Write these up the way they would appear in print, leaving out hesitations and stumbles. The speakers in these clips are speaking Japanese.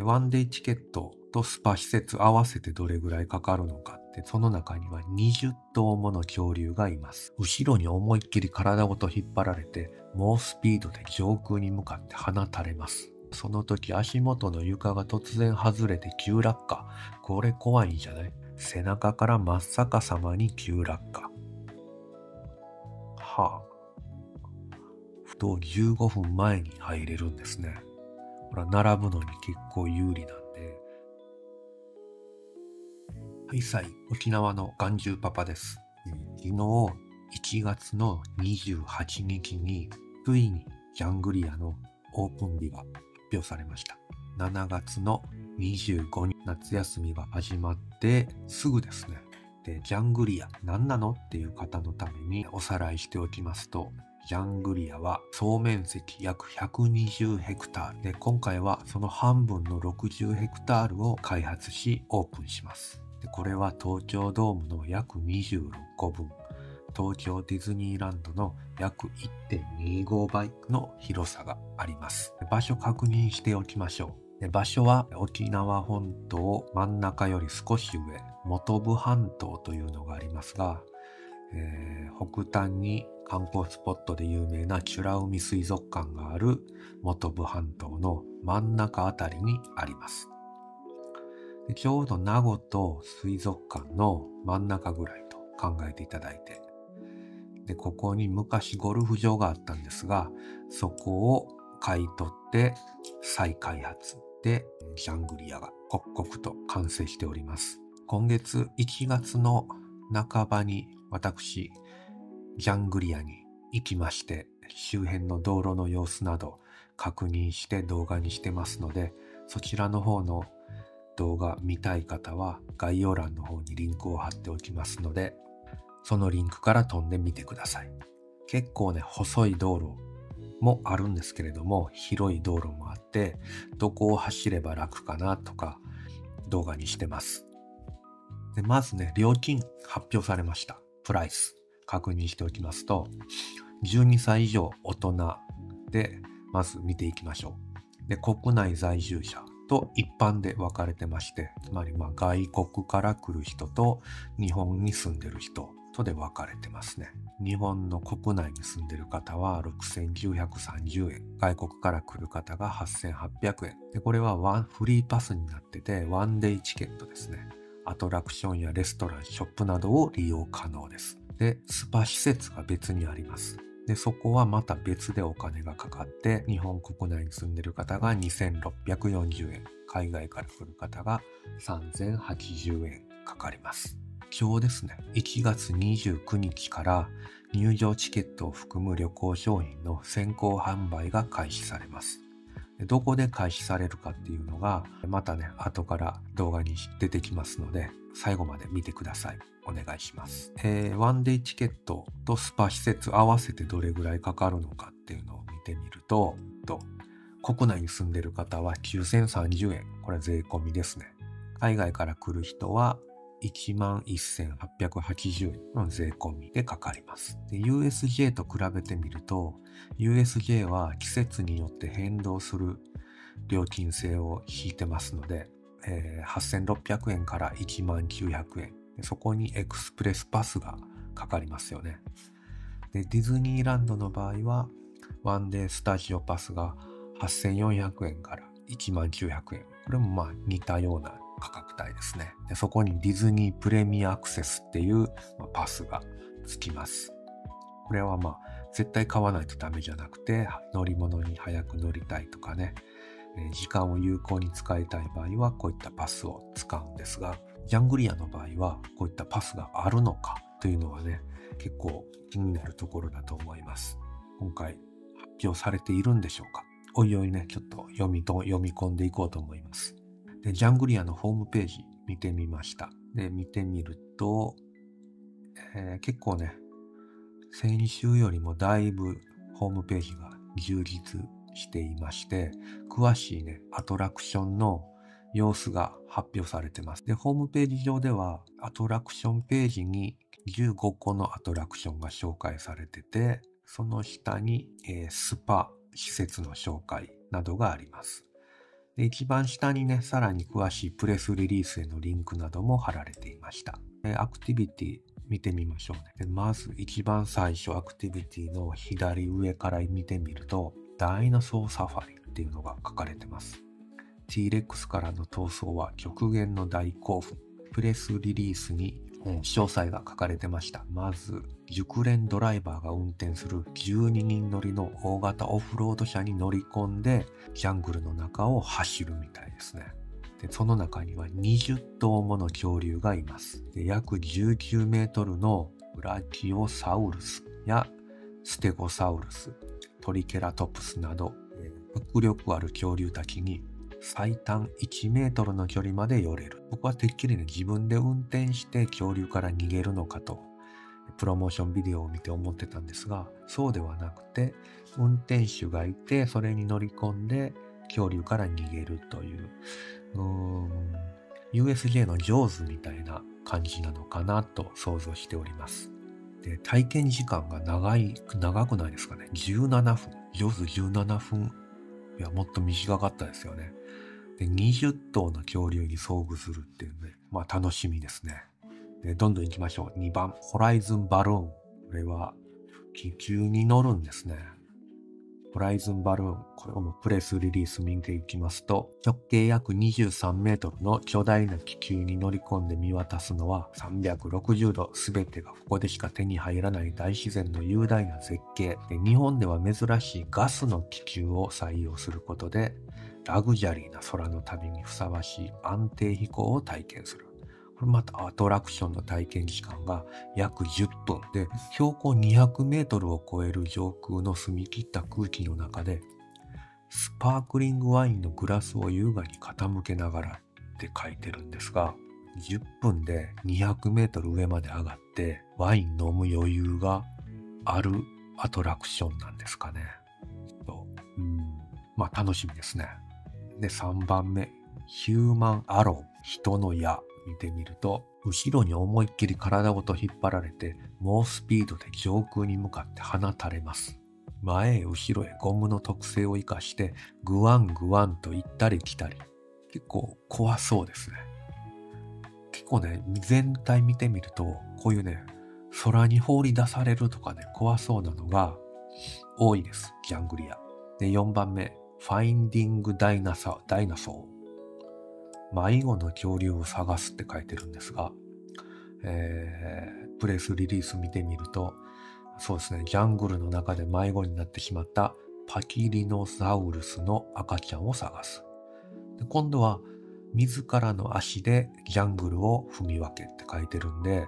ワンデイチケットとスパ施設合わせてどれぐらいかかるのかって、その中には20頭もの恐竜がいます。後ろに思いっきり体ごと引っ張られて、猛スピードで上空に向かって放たれます。その時足元の床が突然外れて急落下。これ怖いんじゃない？背中から真っ逆さまに急落下。はあ。ふと15分前に入れるんですね。ほら、並ぶのに結構有利なんで。はいさい、沖縄の眼中パパです。昨日1月の28日についにジャングリアのオープン日が発表されました。7月の25日、夏休みが始まってすぐですね。で、ジャングリア何なのっていう方のためにおさらいしておきますと、ジャングリアは総面積約120ヘクタールで、今回はその半分の60ヘクタールを開発しオープンします。で、これは東京ドームの約26個分、東京ディズニーランドの約 1.25 倍の広さがあります。場所確認しておきましょう。場所は沖縄本島真ん中より少し上、本部半島というのがありますが、北端に観光スポットで有名な美ら海水族館がある本部半島の真ん中あたりにあります。で、ちょうど名護と水族館の真ん中ぐらいと考えていただいて、で、ここに昔ゴルフ場があったんですが、そこを買い取って再開発でジャングリアが刻々と完成しております。今月1月の半ばに私、ジャングリアに行きまして、周辺の道路の様子など確認して動画にしてますので、そちらの方の動画見たい方は概要欄の方にリンクを貼っておきますので、そのリンクから飛んでみてください。結構ね、細い道路もあるんですけれども、広い道路もあって、どこを走れば楽かなとか動画にしてます。で、まずね、料金発表されました。プライス確認しておきますと、12歳以上大人でまず見ていきましょう。で、国内在住者と一般で分かれてまして、つまり外国から来る人と日本に住んでる人とで分かれてますね。日本の国内に住んでる方は6930円。外国から来る方が8800円。で、これはフリーパスになってて、ワンデイチケットですね。アトラクションやレストラン、ショップなどを利用可能です。で、スパ施設が別にあります。で、そこはまた別でお金がかかって、日本国内に住んでる方が2640円、海外から来る方が3080円かかります。今日ですね、1月29日から入場チケットを含む旅行商品の先行販売が開始されます。どこで開始されるかっていうのが、またね、後から動画に出てきますので、最後まで見てください。お願いします。ワンデイチケットとスパ施設合わせてどれぐらいかかるのかっていうのを見てみると、国内に住んでる方は9030円。これは税込みですね。海外から来る人は11,880円の税込みでかかります。で、USJ と比べてみると、USJ は季節によって変動する料金制を引いてますので、8600円から10900円。で、そこにエクスプレスパスがかかりますよね。で、ディズニーランドの場合は、ワンデースタジオパスが8400円から10900円。これも似たような価格帯ですね。で、そこにディズニープレミアアクセスっていうパスがつきます。これは絶対買わないとダメじゃなくて、乗り物に早く乗りたいとかね、時間を有効に使いたい場合はこういったパスを使うんですが、ジャングリアの場合はこういったパスがあるのかというのはね、結構気になるところだと思います。今回発表されているんでしょうか。おいおいね、ちょっと読み込んでいこうと思います。で、ジャングリアのホームページ見てみました。で、見てみると、結構ね、先週よりもだいぶホームページが充実していまして、詳しいね、アトラクションの様子が発表されてます。で、ホームページ上では、アトラクションページに15個のアトラクションが紹介されてて、その下に、スパ施設の紹介などがあります。で、一番下にね、さらに詳しいプレスリリースへのリンクなども貼られていました。アクティビティ見てみましょうね。でまず一番最初、アクティビティの左上から見てみると、ダイナソーサファリっていうのが書かれてます。T-Rex からの逃走は極限の大興奮。プレスリリースに詳細が書かれてました。まず、熟練ドライバーが運転する12人乗りの大型オフロード車に乗り込んで、ジャングルの中を走るみたいですね。で、その中には20頭もの恐竜がいます。で、約19メートルのブラキオサウルスやステゴサウルス、トリケラトプスなど、迫力ある恐竜たちに最短1メートルの距離まで寄れる。僕はてっきりね、自分で運転して恐竜から逃げるのかと、プロモーションビデオを見て思ってたんですが、そうではなくて、運転手がいて、それに乗り込んで恐竜から逃げるという、USJ のジョーズみたいな感じなのかなと想像しております。で、体験時間が長くないですかね。17分。ジョーズ17分。いや、もっと短かったですよね。で、20頭の恐竜に遭遇するっていうね、まあ楽しみですね。で、どんどん行きましょう。2番、ホライズンバルーン。これは気球に乗るんですね。ホライズンバルーン。これもプレスリリース見ていきますと、直径約23メートルの巨大な気球に乗り込んで見渡すのは360度すべてがここでしか手に入らない大自然の雄大な絶景。で、日本では珍しいガスの気球を採用することで、ラグジュアリーな空の旅にふさわしい安定飛行を体験する。これまたアトラクションの体験時間が約10分で、標高200メートルを超える上空の澄み切った空気の中で、スパークリングワインのグラスを優雅に傾けながらって書いてるんですが、10分で200メートル上まで上がってワイン飲む余裕があるアトラクションなんですかね。まあ楽しみですね。で、3番目、ヒューマンアロー、人の矢見てみると、後ろに思いっきり体ごと引っ張られて、猛スピードで上空に向かって放たれます。前へ後ろへゴムの特性を生かして、グワングワンと行ったり来たり。結構怖そうですね。結構ね、全体見てみると、こういうね、空に放り出されるとかね、怖そうなのが多いです。ジャングリア。で、4番目、ファインディングダイナソー。迷子の恐竜を探すって書いてるんですが、プレスリリース見てみると、そうですね、ジャングルの中で迷子になってしまったパキリノサウルスの赤ちゃんを探す。で、今度は自らの足でジャングルを踏み分けって書いてるんで、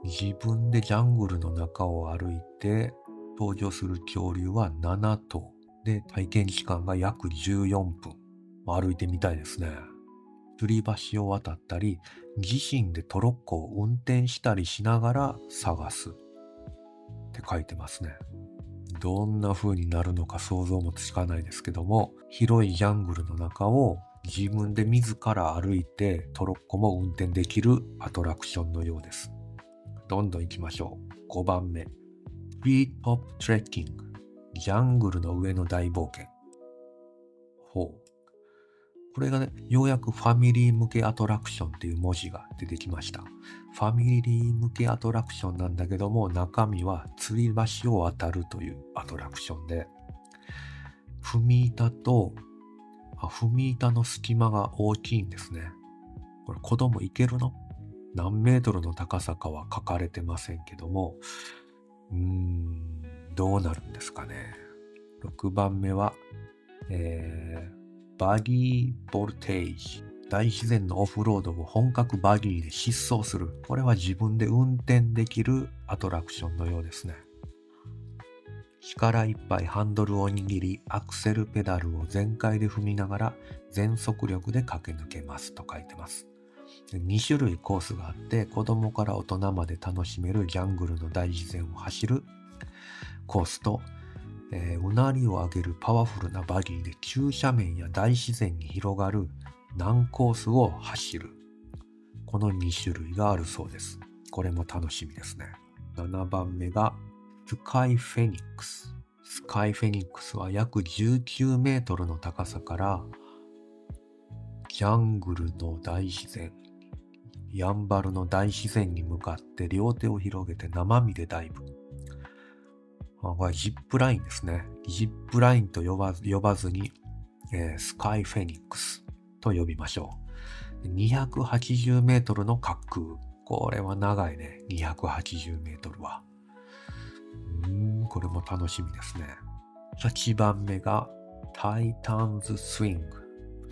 自分でジャングルの中を歩いて登場する恐竜は7頭で、体験時間が約14分。歩いてみたいですね。吊り橋を渡ったり、自身でトロッコを運転したりしながら探すって書いてますね。どんな風になるのか想像もつかないですけども、広いジャングルの中を自分で自ら歩いてトロッコも運転できるアトラクションのようです。どんどん行きましょう。5番目。トリートップトレッキング。ジャングルの上の大冒険。これがね、ようやくファミリー向けアトラクションっていう文字が出てきました。ファミリー向けアトラクションなんだけども、中身は吊り橋を渡るというアトラクションで、踏み板の隙間が大きいんですね。これ子供いけるの？何メートルの高さかは書かれてませんけども、どうなるんですかね。6番目は、バギーボルテージ。大自然のオフロードを本格バギーで疾走する。これは自分で運転できるアトラクションのようですね。力いっぱいハンドルを握り、アクセルペダルを全開で踏みながら全速力で駆け抜けますと書いてます。2種類コースがあって、子供から大人まで楽しめるジャングルの大自然を走るコースと、うなりを上げるパワフルなバギーで急斜面や大自然に広がる難コースを走る。この2種類があるそうです。これも楽しみですね。7番目がスカイフェニックス。スカイフェニックスは約19メートルの高さからジャングルの大自然、やんばるの大自然に向かって両手を広げて生身でダイブ。これジップラインですね。ジップラインと呼ばずに、スカイフェニックスと呼びましょう。280メートルの滑空。これは長いね。280メートルは。これも楽しみですね。8番目がタイタンズスイング。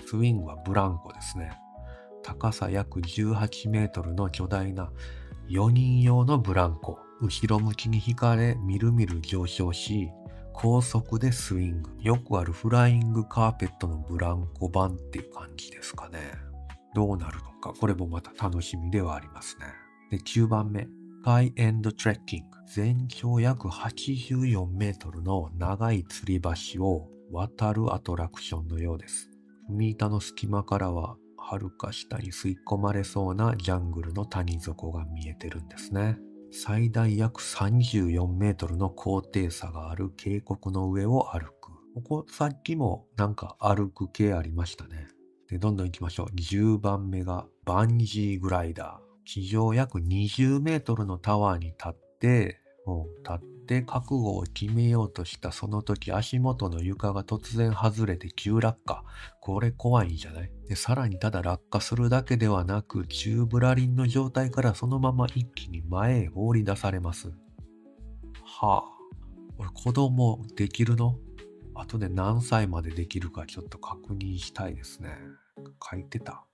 スイングはブランコですね。高さ約18メートルの巨大な4人用のブランコ。後ろ向きに引かれ、みるみる上昇し、高速でスイング。よくあるフライングカーペットのブランコ版っていう感じですかね。どうなるのか、これもまた楽しみではありますね。で、9番目。スカイエンドトレッキング。全長約84メートルの長い吊り橋を渡るアトラクションのようです。踏み板の隙間からは、遥か下に吸い込まれそうなジャングルの谷底が見えてるんですね。最大約34メートルの高低差がある渓谷の上を歩く。ここさっきもなんか歩く系ありましたね。で、どんどん行きましょう。10番目がバンジーグライダー。地上約20メートルのタワーに立って覚悟を決めようとしたその時、足元の床が突然外れて急落下。これ怖いんじゃない？で、さらにただ落下するだけではなく、宙ぶらりんの状態からそのまま一気に前へ放り出されます。はあ。俺子供できるの？後で何歳までできるかちょっと確認したいですね。書いてた。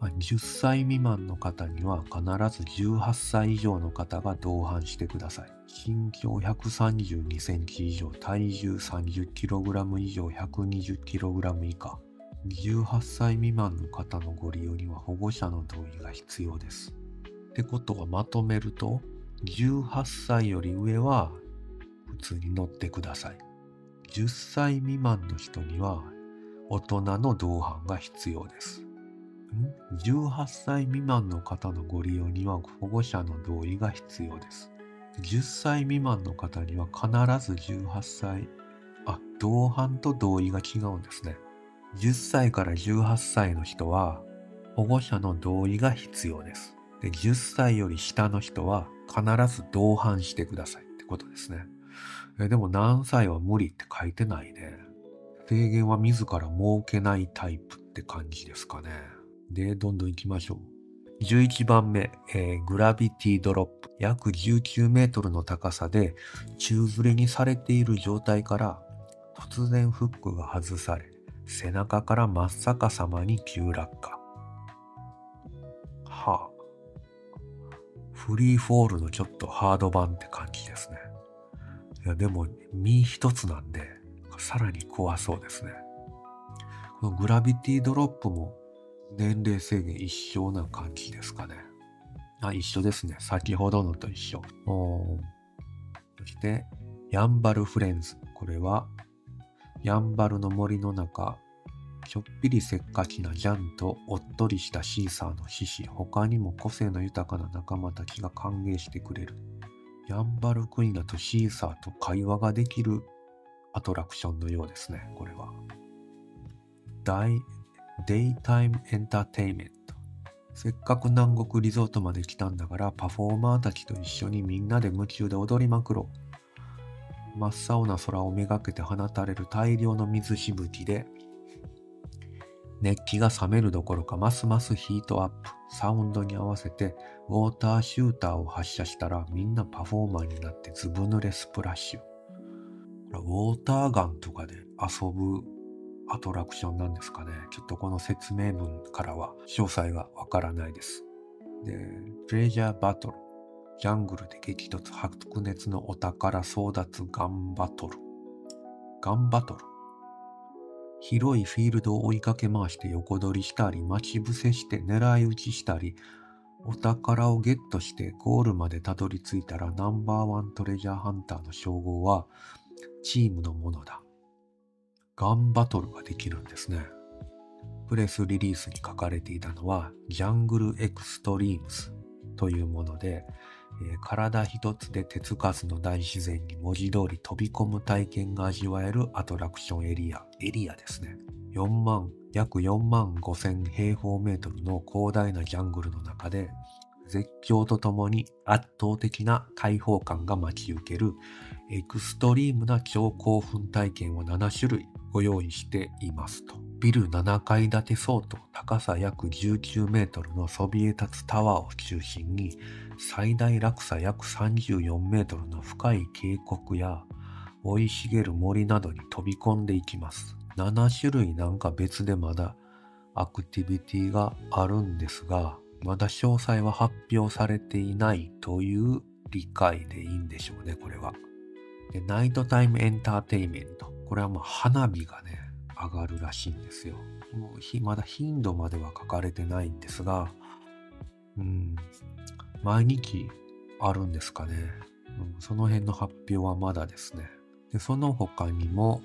10歳未満の方には必ず18歳以上の方が同伴してください。身長132センチ以上、体重 30kg 以上、120kg 以下。18歳未満の方のご利用には保護者の同意が必要です。ってことはまとめると、18歳より上は普通に乗ってください。10歳未満の人には大人の同伴が必要です。18歳未満の方のご利用には保護者の同意が必要です。10歳未満の方には必ず18歳、同伴と同意が違うんですね。10歳から18歳の人は保護者の同意が必要です。で、10歳より下の人は必ず同伴してくださいってことですね。でも何歳は無理って書いてないね。制限は自ら設けないタイプって感じですかね。で、どんどん行きましょう。11番目、グラビティドロップ。約19メートルの高さで宙吊りにされている状態から突然フックが外され、背中から真っ逆さまに急落下。はあ。フリーフォールのちょっとハード版って感じですね。いや、でも身一つなんで、さらに怖そうですね。このグラビティドロップも年齢制限一緒な感じですかね。一緒ですね。先ほどのと一緒。そして、やんばるフレンズ。これは、やんばるの森の中、ちょっぴりせっかちなジャンとおっとりしたシーサーの獅子、他にも個性の豊かな仲間たちが歓迎してくれる。やんばるクイナとシーサーと会話ができるアトラクションのようですね、これは。デイタイムエンターテインメント。せっかく南国リゾートまで来たんだから、パフォーマーたちと一緒にみんなで夢中で踊りまくろう。真っ青な空をめがけて放たれる大量の水しぶきで、熱気が冷めるどころかますますヒートアップ。サウンドに合わせてウォーターシューターを発射したらみんなパフォーマーになってずぶ濡れスプラッシュ。ウォーターガンとかで遊ぶアトラクションなんですかね。ちょっとこの説明文からは詳細がわからないです。で、トレジャーバトル。ジャングルで激突白熱のお宝争奪ガンバトル。広いフィールドを追いかけ回して横取りしたり、待ち伏せして狙い撃ちしたり、お宝をゲットしてゴールまでたどり着いたらナンバーワントレジャーハンターの称号はチームのものだ。ガンバトルができるんですね。プレスリリースに書かれていたのはジャングルエクストリームスというもので、体一つで手つかずの大自然に文字通り飛び込む体験が味わえるアトラクションエリアですね。約4万5000平方メートルの広大なジャングルの中で、絶叫とともに圧倒的な開放感が待ち受けるエクストリームな超興奮体験を7種類ご用意していますと。ビル7階建て相当、高さ約19メートルのそびえ立つタワーを中心に、最大落差約34メートルの深い渓谷や生い茂る森などに飛び込んでいきます。7種類なんか別でまだアクティビティがあるんですが、まだ詳細は発表されていないという理解でいいんでしょうね、これは。で、ナイトタイムエンターテイメント。これは花火がね、上がるらしいんですよ。まだ頻度までは書かれてないんですが、毎日あるんですかね。その辺の発表はまだですね。で、その他にも、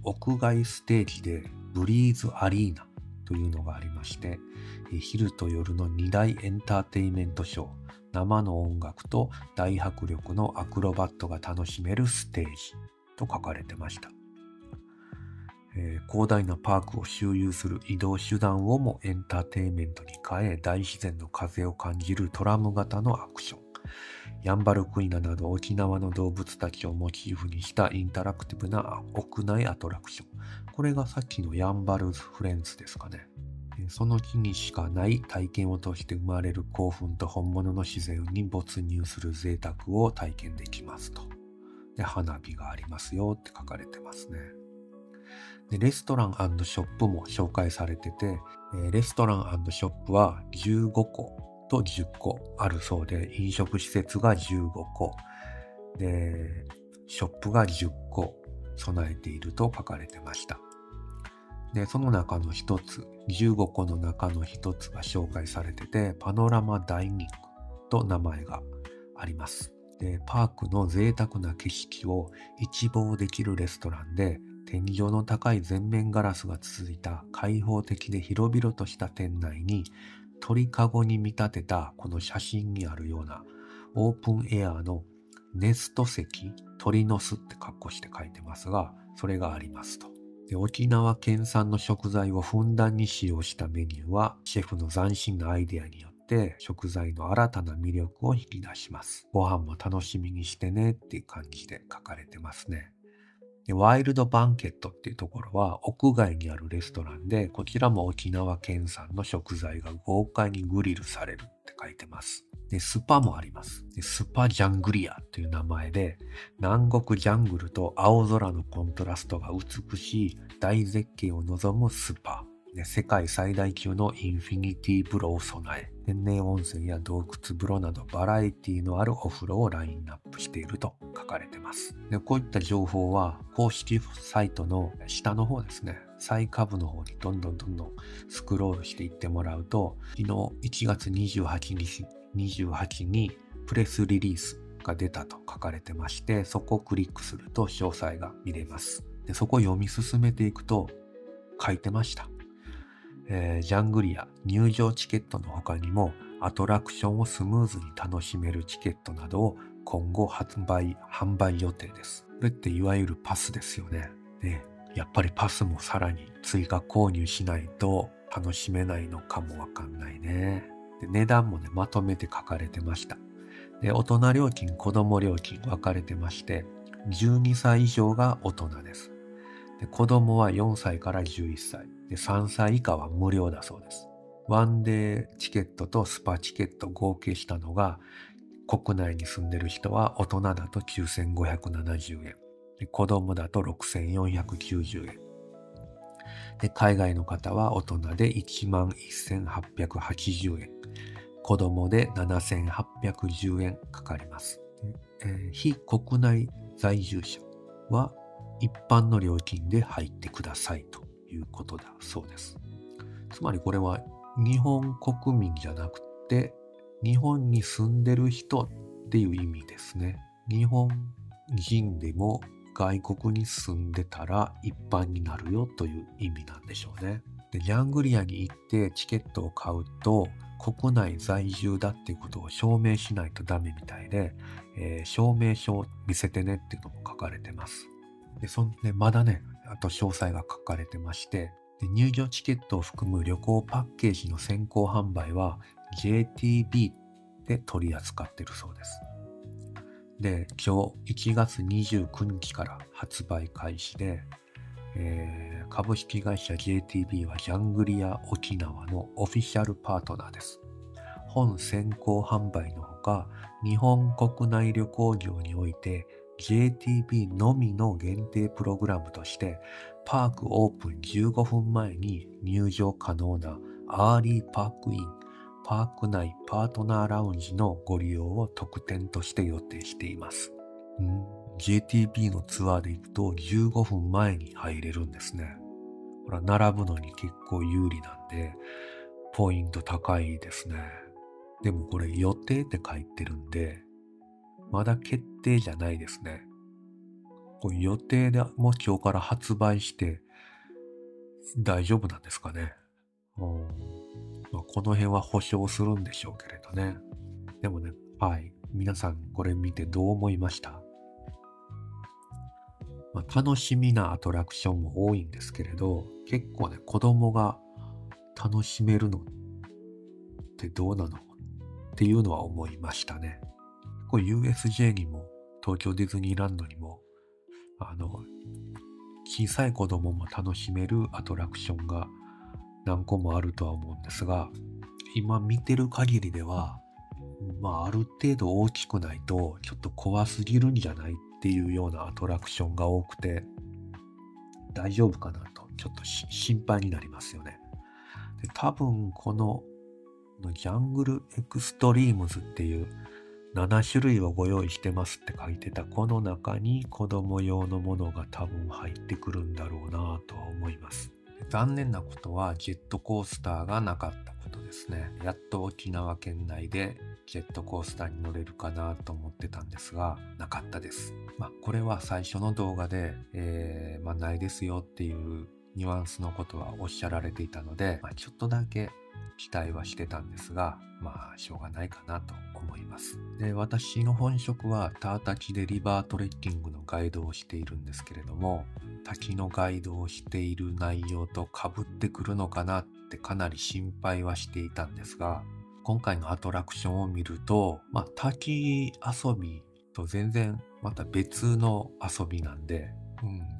屋外ステージでブリーズアリーナというのがありまして、昼と夜の2大エンターテイメントショー、生の音楽と大迫力のアクロバットが楽しめるステージと書かれてました。広大なパークを周遊する移動手段をもエンターテイメントに変え、大自然の風を感じるトラム型のアクション。ヤンバルクイナなど沖縄の動物たちをモチーフにしたインタラクティブな屋内アトラクション。これがさっきのヤンバルフレンズですかね。その地にしかない体験を通して生まれる興奮と本物の自然に没入する贅沢を体験できますと。で、花火がありますよって書かれてますね。で、レストラン&ショップも紹介されてて、レストラン&ショップは15個と10個あるそうで、飲食施設が15個で、ショップが10個備えていると書かれてました。で、その中の一つ、15個の中の一つが紹介されてて、パノラマダイニングと名前があります。で、パークの贅沢な景色を一望できるレストランで、天井の高い全面ガラスが続いた開放的で広々とした店内に、鳥かごに見立てたこの写真にあるようなオープンエアのネスト席、鳥の巣って格好して書いてますが、それがありますと。で、沖縄県産の食材をふんだんに使用したメニューは、シェフの斬新なアイデアによって食材の新たな魅力を引き出します。ご飯も楽しみにしてねっていう感じで書かれてますね。で、ワイルドバンケットっていうところは屋外にあるレストランで、こちらも沖縄県産の食材が豪快にグリルされるって書いてます。で、スパもあります。で、スパジャングリアという名前で、南国ジャングルと青空のコントラストが美しい大絶景を望むスパ。で、世界最大級のインフィニティ風呂を備え、天然温泉や洞窟風呂などバラエティのあるお風呂をラインナップしていると書かれています。で、こういった情報は公式サイトの下の方ですね、最下部の方にどんどんスクロールしていってもらうと、昨日1月28日にプレスリリースが出たと書かれてまして、そこをクリックすると詳細が見れます。で、そこを読み進めていくと書いてました。ジャングリア入場チケットの他にもアトラクションをスムーズに楽しめるチケットなどを今後販売予定です。これっていわゆるパスですよね。で、やっぱりパスもさらに追加購入しないと楽しめないのかもわかんないね。で、値段もね、まとめて書かれてました。で、大人料金、子供料金分かれてまして、12歳以上が大人です。で、子供は4歳から11歳。で、3歳以下は無料だそうです。ワンデーチケットとスパチケット合計したのが、国内に住んでる人は大人だと9570円。で、子供だと6490円。で、海外の方は大人で11,880円。子供で7810円かかります。非国内在住者は一般の料金で入ってくださいということだそうです。つまりこれは日本国民じゃなくて日本に住んでる人っていう意味ですね。日本人でも外国に住んでたら一般になるよという意味なんでしょうね。で、ジャングリアに行ってチケットを買うと国内在住だっていうことを証明しないとダメみたいで、証明書を見せてねっていうのも書かれてます。で、まだね、あと詳細が書かれてまして、で入場チケットを含む旅行パッケージの先行販売は JTB で取り扱っているそうです。で、今日1月29日から発売開始で、株式会社 JTB はジャングリア沖縄のオフィシャルパートナーです。本先行販売のほか、日本国内旅行業において JTB のみの限定プログラムとして、パークオープン15分前に入場可能なアーリーパークイン、パーク内パートナーラウンジのご利用を特典として予定しています。JTB のツアーで行くと15分前に入れるんですね。これは並ぶのに結構有利なんで、ポイント高いですね。でもこれ予定って書いてるんで、まだ決定じゃないですね。これ予定でもう今日から発売して大丈夫なんですかね。まあ、この辺は保証するんでしょうけれどね。でもね、はい。皆さんこれ見てどう思いました？まあ、楽しみなアトラクションも多いんですけれど、結構ね、子供が楽しめるのってどうなのっていうのは思いましたね。これ USJ にも東京ディズニーランドにも小さい子供も楽しめるアトラクションが何個もあるとは思うんですが、今見てる限りでは、まあある程度大きくないとちょっと怖すぎるんじゃないっていうようなアトラクションが多くて、大丈夫かなとちょっと心配になりますよね。で、多分このジャングルエクストリームズっていう7種類をご用意してますって書いてたこの中に子供用のものが多分入ってくるんだろうなとは思います。残念なことはジェットコースターがなかったことですね。やっと沖縄県内でジェットコースターに乗れるかなと思ってたんですが、なかったです。これは最初の動画で、ないですよっていうニュアンスのことはおっしゃられていたので、ちょっとだけ期待はしてたんですが、しょうがないかなと思います。で、私の本職はター滝でリバートレッキングのガイドをしているんですけれども、滝のガイドをしている内容と被ってくるのかなってかなり心配はしていたんですが、今回のアトラクションを見ると、滝遊びと全然また別の遊びなんで、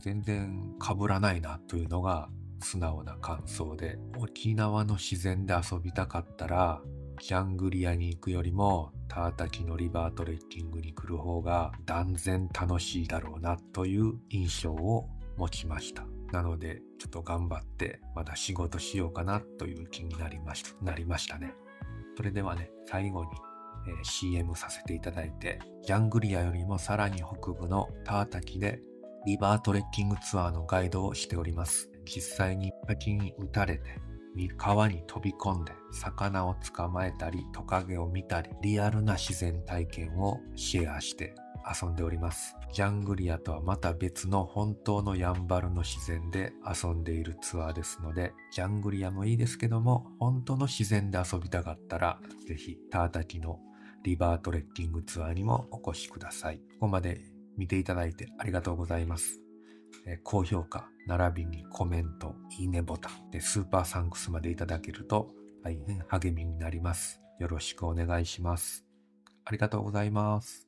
全然被らないなというのが素直な感想で、沖縄の自然で遊びたかったら、ジャングリアに行くよりもター滝のリバートレッキングに来る方が断然楽しいだろうなという印象を持ちました。なのでちょっと頑張ってまだ仕事しようかなという気になりましたね。それではね、最後に、CM させていただいて、ジャングリアよりもさらに北部のター滝でリバートレッキングツアーのガイドをしております。実際に滝に打たれて川に飛び込んで魚を捕まえたりトカゲを見たりリアルな自然体験をシェアして遊んでおります。ジャングリアとはまた別の本当のやんばるの自然で遊んでいるツアーですので、ジャングリアもいいですけども、本当の自然で遊びたかったらぜひター滝のリバートレッキングツアーにもお越しください。ここまで見ていただいてありがとうございます。高評価、並びにコメント、いいねボタンでスーパーサンクスまでいただけると大変励みになります。よろしくお願いします。ありがとうございます。